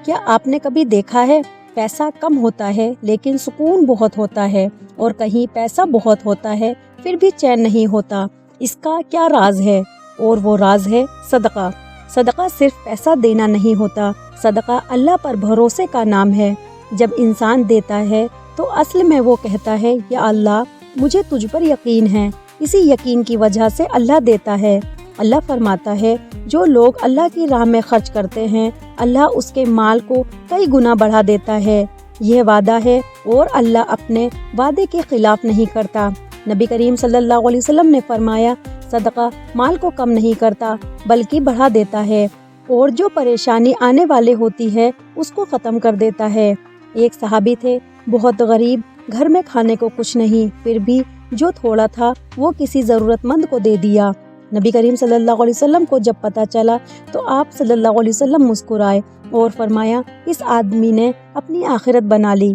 کیا آپ نے کبھی دیکھا ہے پیسہ کم ہوتا ہے لیکن سکون بہت ہوتا ہے، اور کہیں پیسہ بہت ہوتا ہے پھر بھی چین نہیں ہوتا؟ اس کا کیا راز ہے؟ اور وہ راز ہے صدقہ۔ صدقہ صرف پیسہ دینا نہیں ہوتا، صدقہ اللہ پر بھروسے کا نام ہے۔ جب انسان دیتا ہے تو اصل میں وہ کہتا ہے، یا اللہ مجھے تجھ پر یقین ہے۔ اسی یقین کی وجہ سے اللہ دیتا ہے۔ اللہ فرماتا ہے، جو لوگ اللہ کی راہ میں خرچ کرتے ہیں اللہ اس کے مال کو کئی گنا بڑھا دیتا ہے۔ یہ وعدہ ہے اور اللہ اپنے وعدے کے خلاف نہیں کرتا۔ نبی کریم صلی اللہ علیہ وسلم نے فرمایا، صدقہ مال کو کم نہیں کرتا بلکہ بڑھا دیتا ہے، اور جو پریشانی آنے والے ہوتی ہے اس کو ختم کر دیتا ہے۔ ایک صحابی تھے، بہت غریب، گھر میں کھانے کو کچھ نہیں، پھر بھی جو تھوڑا تھا وہ کسی ضرورت مند کو دے دیا۔ نبی کریم صلی اللہ علیہ وسلم کو جب پتہ چلا تو آپ صلی اللہ علیہ وسلم مسکرائے اور فرمایا، اس آدمی نے اپنی آخرت بنا لی۔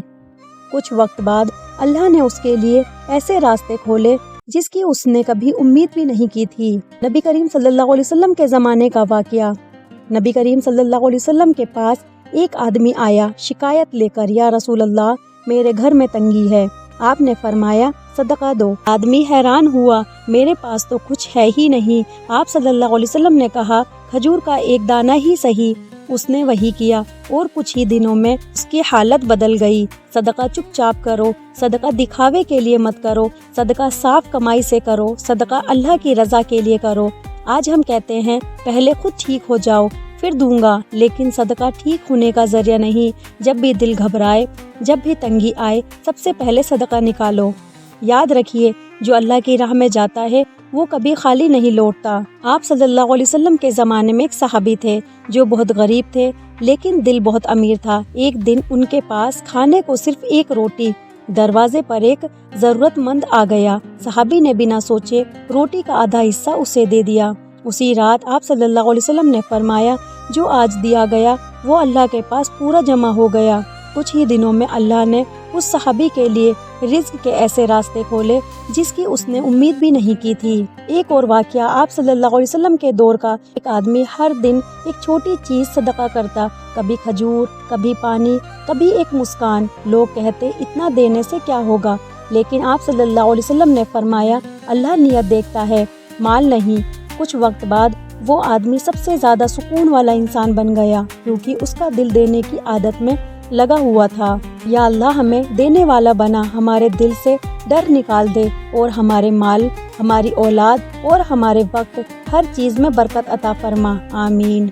کچھ وقت بعد اللہ نے اس کے لیے ایسے راستے کھولے جس کی اس نے کبھی امید بھی نہیں کی تھی۔ نبی کریم صلی اللہ علیہ وسلم کے زمانے کا واقعہ۔ نبی کریم صلی اللہ علیہ وسلم کے پاس ایک آدمی آیا شکایت لے کر، یا رسول اللہ میرے گھر میں تنگی ہے۔ آپ نے فرمایا، صدقہ دو۔ آدمی حیران ہوا، میرے پاس تو کچھ ہے ہی نہیں۔ آپ صلی اللہ علیہ وسلم نے کہا، کھجور کا ایک دانہ ہی صحیح۔ اس نے وہی کیا اور کچھ ہی دنوں میں اس کی حالت بدل گئی۔ صدقہ چپ چاپ کرو، صدقہ دکھاوے کے لیے مت کرو، صدقہ صاف کمائی سے کرو، صدقہ اللہ کی رضا کے لیے کرو۔ آج ہم کہتے ہیں پہلے خود ٹھیک ہو جاؤ پھر دوں گا، لیکن صدقہ ٹھیک ہونے کا ذریعہ نہیں۔ جب بھی دل گھبرائے، جب بھی تنگی آئے، سب سے پہلے صدقہ نکالو۔ یاد رکھیے، جو اللہ کی راہ میں جاتا ہے وہ کبھی خالی نہیں لوٹتا۔ آپ صلی اللہ علیہ وسلم کے زمانے میں ایک صحابی تھے جو بہت غریب تھے لیکن دل بہت امیر تھا۔ ایک دن ان کے پاس کھانے کو صرف ایک روٹی، دروازے پر ایک ضرورت مند آ گیا۔ صحابی نے بنا سوچے روٹی کا آدھا حصہ اسے دے دیا۔ اسی رات آپ صلی اللہ علیہ وسلم نے فرمایا، جو آج دیا گیا وہ اللہ کے پاس پورا جمع ہو گیا۔ کچھ ہی دنوں میں اللہ نے اس صحابی کے لیے رزق کے ایسے راستے کھولے جس کی اس نے امید بھی نہیں کی تھی۔ ایک اور واقعہ، آپ صلی اللہ علیہ وسلم کے دور کا، ایک آدمی ہر دن ایک چھوٹی چیز صدقہ کرتا، کبھی کھجور، کبھی پانی، کبھی ایک مسکان۔ لوگ کہتے اتنا دینے سے کیا ہوگا، لیکن آپ صلی اللہ علیہ وسلم نے فرمایا، اللہ نیت دیکھتا ہے، مال نہیں۔ کچھ وقت بعد وہ آدمی سب سے زیادہ سکون والا انسان بن گیا، کیونکہ اس کا دل دینے کی عادت میں لگا ہوا تھا۔ یا اللہ ہمیں دینے والا بنا، ہمارے دل سے ڈر نکال دے، اور ہمارے مال، ہماری اولاد اور ہمارے وقت، ہر چیز میں برکت عطا فرما۔ آمین۔